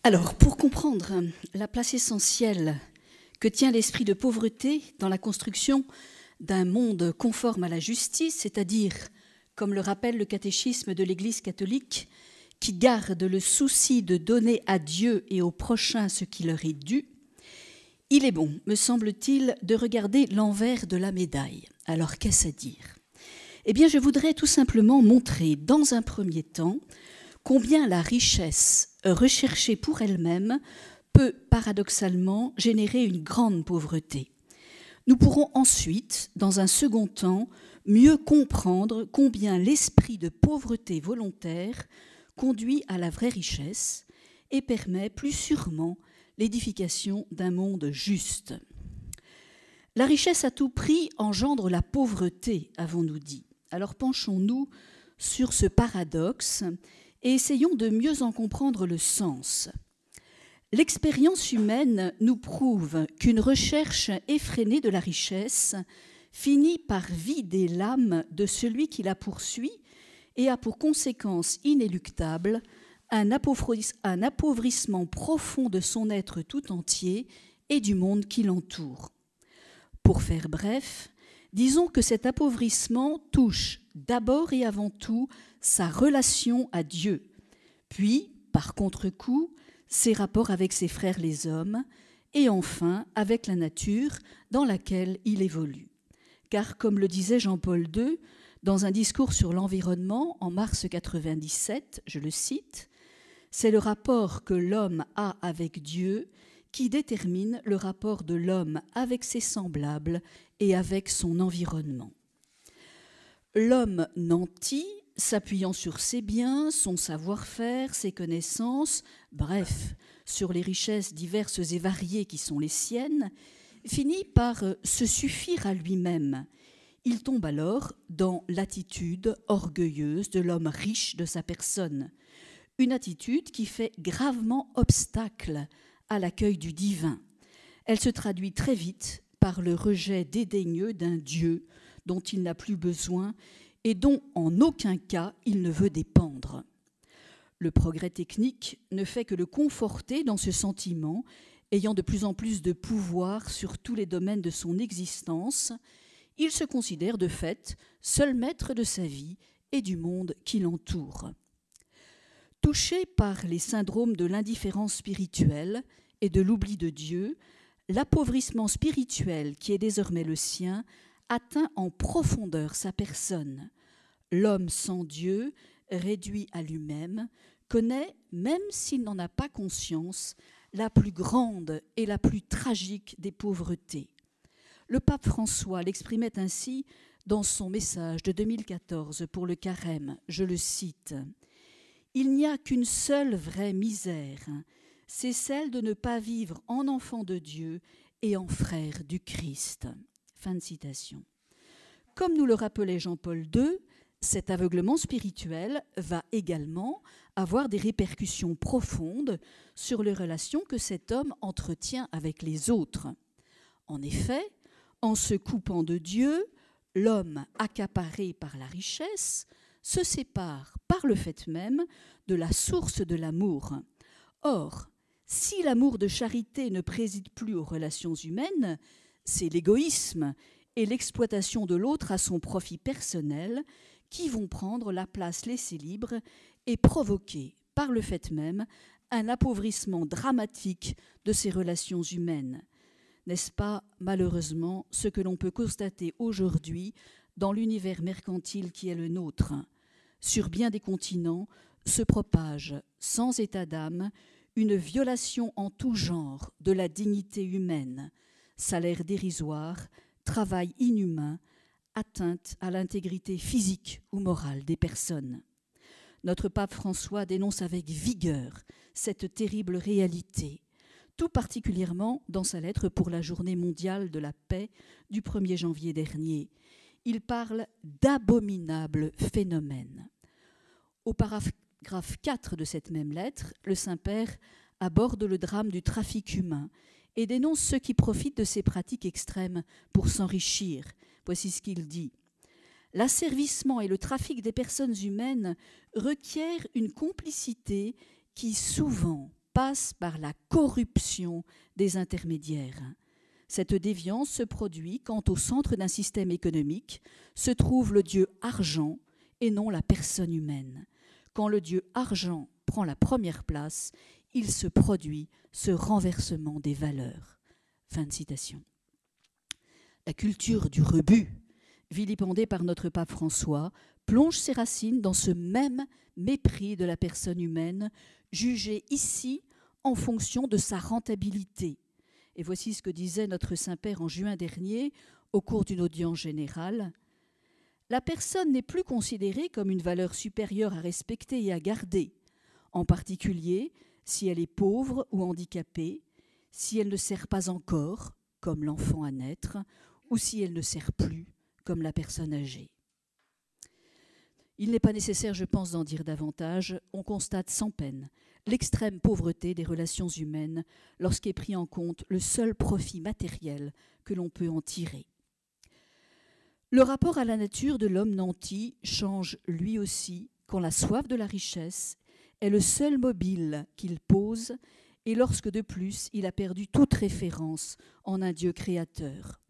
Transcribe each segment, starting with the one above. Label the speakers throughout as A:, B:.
A: Alors, pour comprendre la place essentielle que tient l'esprit de pauvreté dans la construction d'un monde conforme à la justice, c'est-à-dire, comme le rappelle le catéchisme de l'Église catholique, qui garde le souci de donner à Dieu et au prochain ce qui leur est dû, il est bon, me semble-t-il, de regarder l'envers de la médaille. Alors, qu'est-ce à dire ? Eh bien, je voudrais tout simplement montrer, dans un premier temps, combien la richesse recherchée pour elle-même peut paradoxalement générer une grande pauvreté. Nous pourrons ensuite, dans un second temps, mieux comprendre combien l'esprit de pauvreté volontaire conduit à la vraie richesse et permet plus sûrement l'édification d'un monde juste. La richesse à tout prix engendre la pauvreté, avons-nous dit. Alors penchons-nous sur ce paradoxe et essayons de mieux en comprendre le sens. L'expérience humaine nous prouve qu'une recherche effrénée de la richesse finit par vider l'âme de celui qui la poursuit et a pour conséquence inéluctable un appauvrissement profond de son être tout entier et du monde qui l'entoure. Pour faire bref, disons que cet appauvrissement touche d'abord et avant tout sa relation à Dieu, puis, par contre-coup, ses rapports avec ses frères les hommes, et enfin avec la nature dans laquelle il évolue. Car, comme le disait Jean-Paul II dans un discours sur l'environnement en mars 1997, je le cite, « C'est le rapport que l'homme a avec Dieu qui détermine le rapport de l'homme avec ses semblables et avec son environnement. » L'homme nanti, s'appuyant sur ses biens, son savoir-faire, ses connaissances, bref, sur les richesses diverses et variées qui sont les siennes, finit par se suffire à lui-même. Il tombe alors dans l'attitude orgueilleuse de l'homme riche de sa personne, une attitude qui fait gravement obstacle à l'accueil du divin. Elle se traduit très vite par le rejet dédaigneux d'un Dieu dont il n'a plus besoin et dont en aucun cas il ne veut dépendre. Le progrès technique ne fait que le conforter dans ce sentiment, ayant de plus en plus de pouvoir sur tous les domaines de son existence. Il se considère de fait seul maître de sa vie et du monde qui l'entoure. Touché par les syndromes de l'indifférence spirituelle et de l'oubli de Dieu, l'appauvrissement spirituel qui est désormais le sien atteint en profondeur sa personne. L'homme sans Dieu, réduit à lui-même, connaît, même s'il n'en a pas conscience, la plus grande et la plus tragique des pauvretés. Le pape François l'exprimait ainsi dans son message de 2014 pour le Carême, je le cite, « Il n'y a qu'une seule vraie misère, c'est celle de ne pas vivre en enfant de Dieu et en frère du Christ. » Fin de citation. Comme nous le rappelait Jean-Paul II, cet aveuglement spirituel va également avoir des répercussions profondes sur les relations que cet homme entretient avec les autres. En effet, en se coupant de Dieu, l'homme accaparé par la richesse se sépare par le fait même de la source de l'amour. Or, si l'amour de charité ne préside plus aux relations humaines, c'est l'égoïsme et l'exploitation de l'autre à son profit personnel qui vont prendre la place laissée libre et provoquer, par le fait même, un appauvrissement dramatique de ces relations humaines. N'est-ce pas, malheureusement, ce que l'on peut constater aujourd'hui dans l'univers mercantile qui est le nôtre ? Sur bien des continents se propage, sans état d'âme, une violation en tout genre de la dignité humaine, salaire dérisoire, travail inhumain, atteinte à l'intégrité physique ou morale des personnes. Notre pape François dénonce avec vigueur cette terrible réalité, tout particulièrement dans sa lettre pour la Journée mondiale de la paix du 1er janvier dernier. Il parle d'abominables phénomènes. Au paragraphe 4 de cette même lettre, le Saint-Père aborde le drame du trafic humain et dénonce ceux qui profitent de ces pratiques extrêmes pour s'enrichir. Voici ce qu'il dit. « L'asservissement et le trafic des personnes humaines requièrent une complicité qui souvent passe par la corruption des intermédiaires. Cette déviance se produit quand au centre d'un système économique se trouve le dieu argent et non la personne humaine. Quand le dieu argent prend la première place, il se produit ce renversement des valeurs. » Fin de citation. La culture du rebut, vilipendée par notre pape François, plonge ses racines dans ce même mépris de la personne humaine, jugée ici en fonction de sa rentabilité. Et voici ce que disait notre Saint-Père en juin dernier au cours d'une audience générale. La personne n'est plus considérée comme une valeur supérieure à respecter et à garder, en particulier si elle est pauvre ou handicapée, si elle ne sert pas encore, comme l'enfant à naître, ou si elle ne sert plus, comme la personne âgée. Il n'est pas nécessaire, je pense, d'en dire davantage. On constate sans peine l'extrême pauvreté des relations humaines lorsqu'est pris en compte le seul profit matériel que l'on peut en tirer. Le rapport à la nature de l'homme nanti change lui aussi quand la soif de la richesse est le seul mobile qu'il pose et lorsque de plus il a perdu toute référence en un Dieu créateur.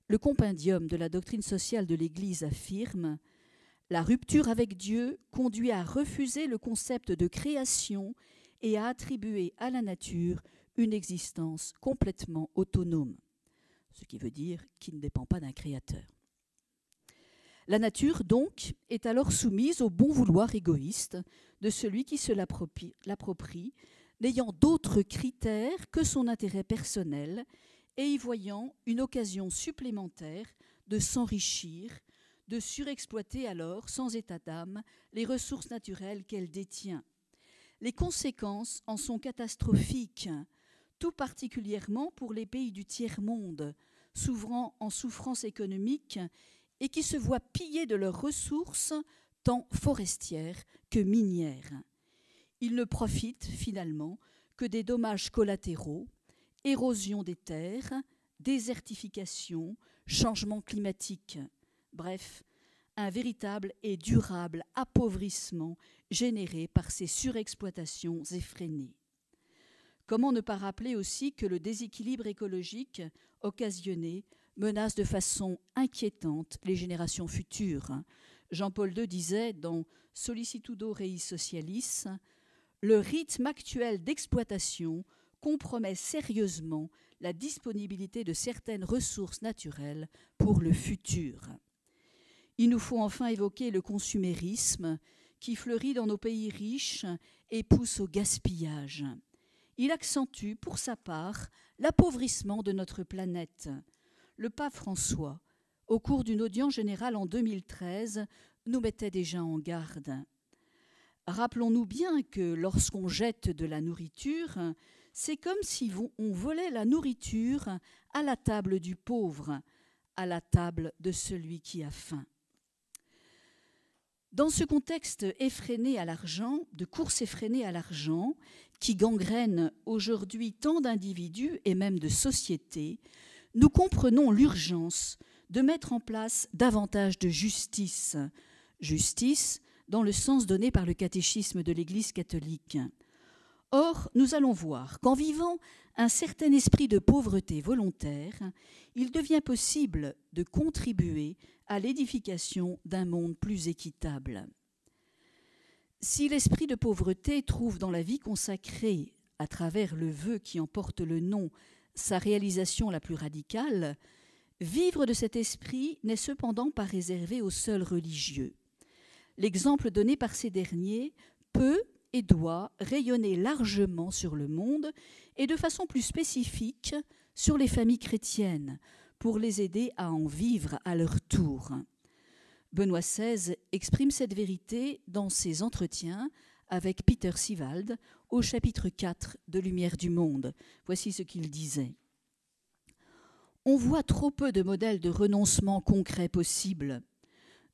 A: Le compendium de la doctrine sociale de l'Église affirme « La rupture avec Dieu conduit à refuser le concept de création et à attribuer à la nature une existence complètement autonome. » Ce qui veut dire qu'il ne dépend pas d'un créateur. La nature, donc, est alors soumise au bon vouloir égoïste de celui qui se l'approprie, n'ayant d'autres critères que son intérêt personnel et y voyant une occasion supplémentaire de s'enrichir, de surexploiter alors, sans état d'âme, les ressources naturelles qu'elle détient. Les conséquences en sont catastrophiques, tout particulièrement pour les pays du tiers-monde, souvent en souffrance économique et qui se voient piller de leurs ressources tant forestières que minières. Ils ne profitent finalement que des dommages collatéraux, érosion des terres, désertification, changement climatique. Bref, un véritable et durable appauvrissement généré par ces surexploitations effrénées. Comment ne pas rappeler aussi que le déséquilibre écologique occasionné menace de façon inquiétante les générations futures. Jean-Paul II disait dans Sollicitudo Rei Socialis « Le rythme actuel d'exploitation compromet sérieusement la disponibilité de certaines ressources naturelles pour le futur. » Il nous faut enfin évoquer le consumérisme qui fleurit dans nos pays riches et pousse au gaspillage. Il accentue, pour sa part, l'appauvrissement de notre planète. Le pape François, au cours d'une audience générale en 2013, nous mettait déjà en garde. Rappelons-nous bien que lorsqu'on jette de la nourriture, c'est comme si on volait la nourriture à la table du pauvre, à la table de celui qui a faim. Dans ce contexte effréné à l'argent, de course effrénée à l'argent, qui gangrène aujourd'hui tant d'individus et même de sociétés, nous comprenons l'urgence de mettre en place davantage de justice. Justice dans le sens donné par le catéchisme de l'Église catholique. Or, nous allons voir qu'en vivant un certain esprit de pauvreté volontaire, il devient possible de contribuer à l'édification d'un monde plus équitable. Si l'esprit de pauvreté trouve dans la vie consacrée, à travers le vœu qui en porte le nom, sa réalisation la plus radicale, vivre de cet esprit n'est cependant pas réservé aux seuls religieux. L'exemple donné par ces derniers peut et doit rayonner largement sur le monde et de façon plus spécifique sur les familles chrétiennes pour les aider à en vivre à leur tour. Benoît XVI exprime cette vérité dans ses entretiens avec Peter Sivald au chapitre 4 de Lumière du monde. Voici ce qu'il disait. « On voit trop peu de modèles de renoncement concret possibles.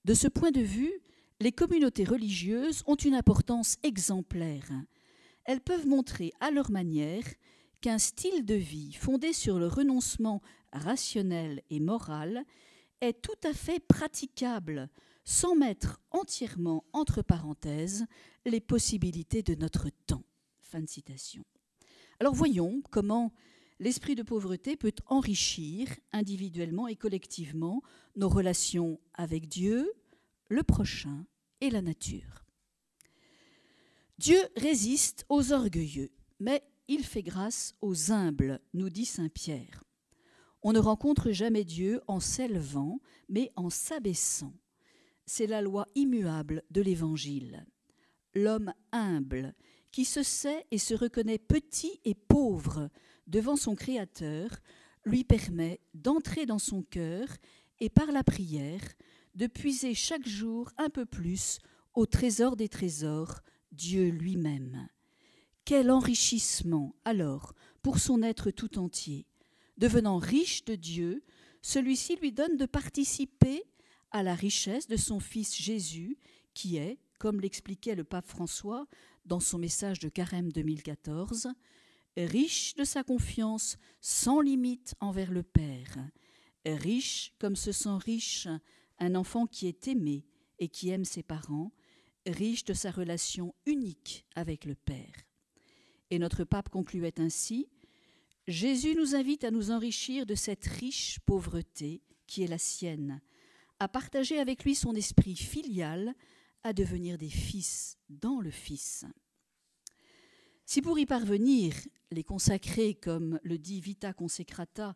A: De ce point de vue, les communautés religieuses ont une importance exemplaire. Elles peuvent montrer à leur manière qu'un style de vie fondé sur le renoncement rationnel et moral est tout à fait praticable sans mettre entièrement entre parenthèses les possibilités de notre temps. » Fin de citation. Alors voyons comment l'esprit de pauvreté peut enrichir individuellement et collectivement nos relations avec Dieu, le prochain et la nature. Dieu résiste aux orgueilleux, mais il fait grâce aux humbles, nous dit saint Pierre. On ne rencontre jamais Dieu en s'élevant, mais en s'abaissant. C'est la loi immuable de l'Évangile. L'homme humble, qui se sait et se reconnaît petit et pauvre devant son Créateur, lui permet d'entrer dans son cœur et par la prière de puiser chaque jour un peu plus au trésor des trésors, Dieu lui-même. Quel enrichissement alors pour son être tout entier. Devenant riche de Dieu, celui-ci lui donne de participer à la richesse de son Fils Jésus, qui est, comme l'expliquait le pape François dans son message de Carême 2014, riche de sa confiance sans limite envers le Père, riche comme se sent riche un enfant qui est aimé et qui aime ses parents, riche de sa relation unique avec le Père. Et notre pape concluait ainsi: Jésus nous invite à nous enrichir de cette riche pauvreté qui est la sienne, à partager avec lui son esprit filial, à devenir des fils dans le Fils. Si pour y parvenir, les consacrés, comme le dit Vita Consecrata,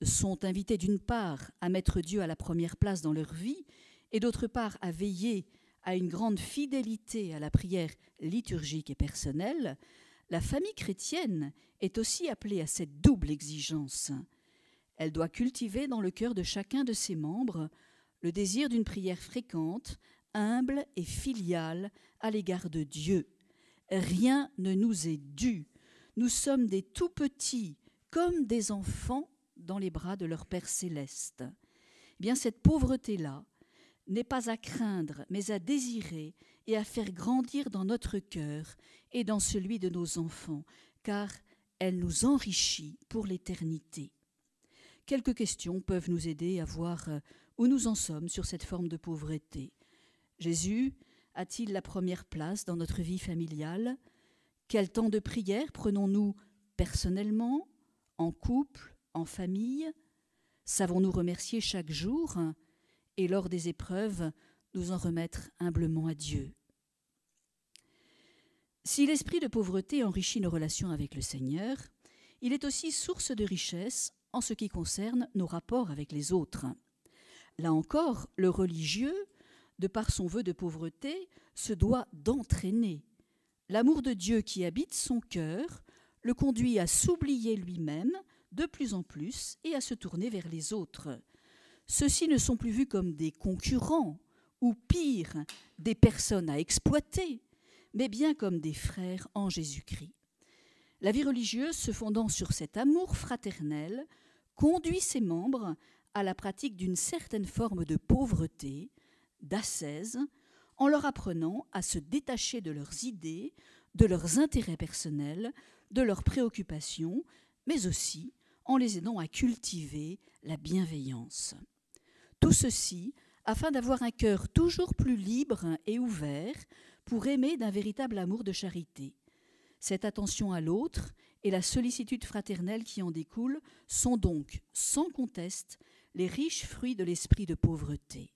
A: sont invités d'une part à mettre Dieu à la première place dans leur vie et d'autre part à veiller à une grande fidélité à la prière liturgique et personnelle, la famille chrétienne est aussi appelée à cette double exigence. Elle doit cultiver dans le cœur de chacun de ses membres le désir d'une prière fréquente, humble et filiale à l'égard de Dieu. Rien ne nous est dû. Nous sommes des tout-petits, comme des enfants dans les bras de leur Père céleste. Eh bien, cette pauvreté-là n'est pas à craindre, mais à désirer et à faire grandir dans notre cœur et dans celui de nos enfants, car elle nous enrichit pour l'éternité. Quelques questions peuvent nous aider à voir où nous en sommes sur cette forme de pauvreté. Jésus a-t-il la première place dans notre vie familiale? Quel temps de prière prenons-nous personnellement, en couple, en famille? Savons-nous remercier chaque jour et lors des épreuves, nous en remettre humblement à Dieu? Si l'esprit de pauvreté enrichit nos relations avec le Seigneur, il est aussi source de richesse en ce qui concerne nos rapports avec les autres. Là encore, le religieux, de par son vœu de pauvreté, se doit d'entraîner. L'amour de Dieu qui habite son cœur le conduit à s'oublier lui-même de plus en plus et à se tourner vers les autres. Ceux-ci ne sont plus vus comme des concurrents ou pire, des personnes à exploiter, mais bien comme des frères en Jésus-Christ. La vie religieuse, se fondant sur cet amour fraternel, conduit ses membres à la pratique d'une certaine forme de pauvreté, d'ascèse, en leur apprenant à se détacher de leurs idées, de leurs intérêts personnels, de leurs préoccupations, mais aussi en les aidant à cultiver la bienveillance. Tout ceci afin d'avoir un cœur toujours plus libre et ouvert pour aimer d'un véritable amour de charité. Cette attention à l'autre et la sollicitude fraternelle qui en découle sont donc, sans conteste, les riches fruits de l'esprit de pauvreté.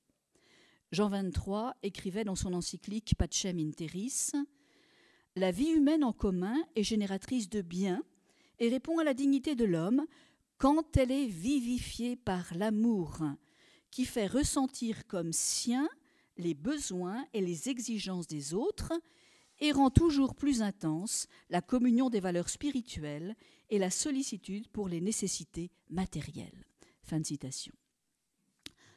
A: Jean XXIII écrivait dans son encyclique Pacem in Terris « La vie humaine en commun est génératrice de bien et répond à la dignité de l'homme quand elle est vivifiée par l'amour, qui fait ressentir comme sien les besoins et les exigences des autres et rend toujours plus intense la communion des valeurs spirituelles et la sollicitude pour les nécessités matérielles. » Fin de citation.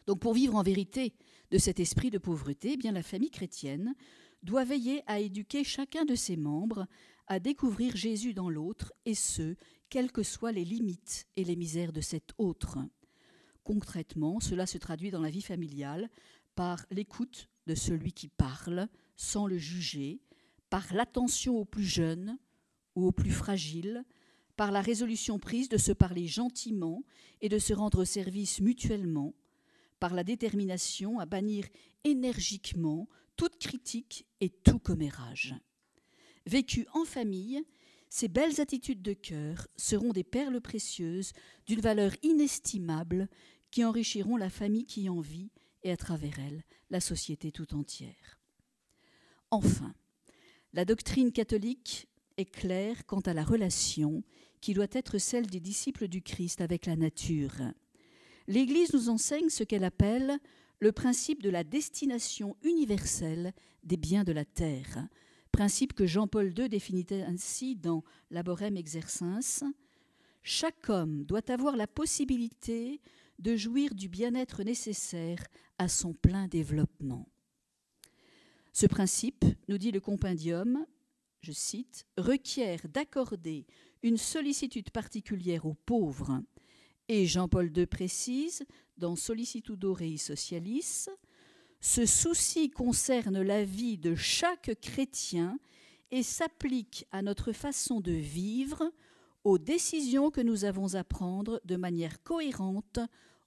A: Donc pour vivre en vérité de cet esprit de pauvreté, eh bien la famille chrétienne doit veiller à éduquer chacun de ses membres à découvrir Jésus dans l'autre, et ce, quelles que soient les limites et les misères de cet autre. Concrètement, cela se traduit dans la vie familiale par l'écoute de celui qui parle, sans le juger, par l'attention aux plus jeunes ou aux plus fragiles, par la résolution prise de se parler gentiment et de se rendre service mutuellement, par la détermination à bannir énergiquement toute critique et tout commérage. Vécu en famille, ces belles attitudes de cœur seront des perles précieuses d'une valeur inestimable qui enrichiront la famille qui en vit et à travers elle, la société tout entière. Enfin, la doctrine catholique est claire quant à la relation qui doit être celle des disciples du Christ avec la nature. L'Église nous enseigne ce qu'elle appelle le principe de la destination universelle des biens de la terre, principe que Jean-Paul II définissait ainsi dans Laborem Exercens. Chaque homme doit avoir la possibilité de jouir du bien-être nécessaire à son plein développement. Ce principe, nous dit le compendium, je cite, « requiert d'accorder une sollicitude particulière aux pauvres ». Et Jean-Paul II précise, dans Sollicitudo Rei Socialis, « ce souci concerne la vie de chaque chrétien et s'applique à notre façon de vivre, aux décisions que nous avons à prendre de manière cohérente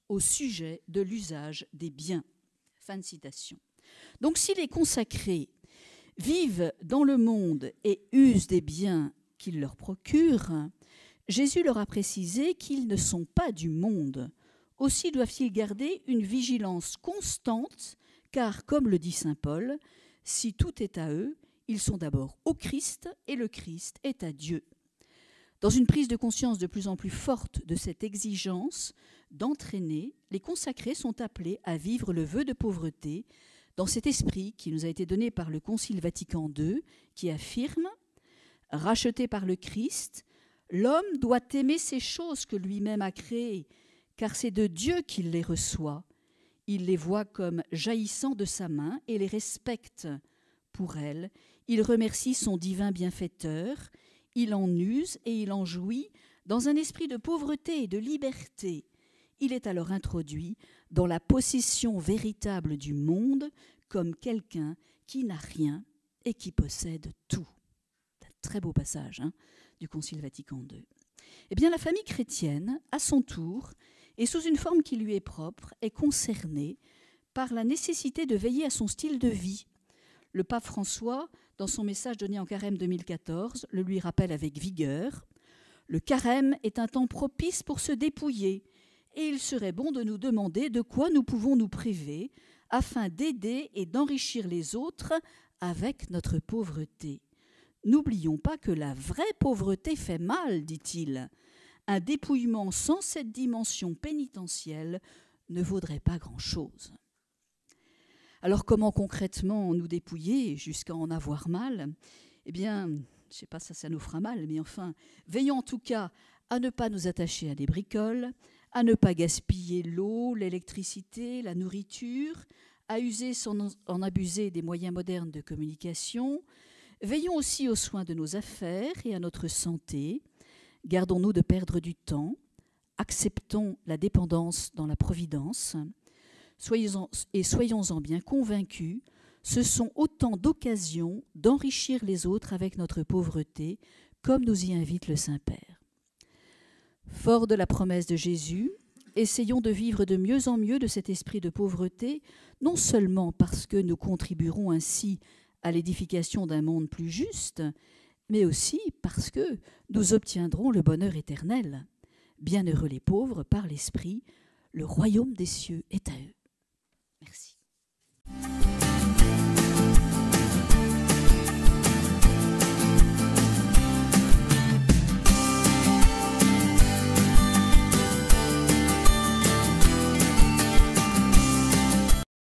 A: au sujet de l'usage des biens. » Fin de citation. Donc si les consacrés vivent dans le monde et usent des biens qu'il leur procure, Jésus leur a précisé qu'ils ne sont pas du monde. Aussi doivent-ils garder une vigilance constante, car, comme le dit saint Paul, si tout est à eux, ils sont d'abord au Christ et le Christ est à Dieu. Dans une prise de conscience de plus en plus forte de cette exigence d'entraîner, les consacrés sont appelés à vivre le vœu de pauvreté dans cet esprit qui nous a été donné par le Concile Vatican II, qui affirme « Racheté par le Christ, l'homme doit aimer ces choses que lui-même a créées, car c'est de Dieu qu'il les reçoit. Il les voit comme jaillissant de sa main et les respecte. Pour elles, il remercie son divin bienfaiteur, il en use et il en jouit dans un esprit de pauvreté et de liberté. Il est alors introduit dans la possession véritable du monde comme quelqu'un qui n'a rien et qui possède tout. » C'est un très beau passage du Concile Vatican II. Eh bien, la famille chrétienne, à son tour, et sous une forme qui lui est propre, est concernée par la nécessité de veiller à son style de vie. Le pape François, dans son message donné en Carême 2014, le lui rappelle avec vigueur. Le Carême est un temps propice pour se dépouiller, et il serait bon de nous demander de quoi nous pouvons nous priver afin d'aider et d'enrichir les autres avec notre pauvreté. N'oublions pas que la vraie pauvreté fait mal, dit-il. Un dépouillement sans cette dimension pénitentielle ne vaudrait pas grand-chose. Alors comment concrètement nous dépouiller jusqu'à en avoir mal ? Eh bien, je ne sais pas si ça nous fera mal, mais enfin, veillons en tout cas à ne pas nous attacher à des bricoles, à ne pas gaspiller l'eau, l'électricité, la nourriture, à user sans en abuser des moyens modernes de communication. Veillons aussi aux soins de nos affaires et à notre santé. Gardons-nous de perdre du temps. Acceptons la dépendance dans la providence. Soyons-en bien convaincus, ce sont autant d'occasions d'enrichir les autres avec notre pauvreté, comme nous y invite le Saint-Père. Fort de la promesse de Jésus, essayons de vivre de mieux en mieux de cet esprit de pauvreté, non seulement parce que nous contribuerons ainsi à l'édification d'un monde plus juste, mais aussi parce que nous obtiendrons le bonheur éternel. Bienheureux les pauvres par l'esprit, le royaume des cieux est à eux. Merci.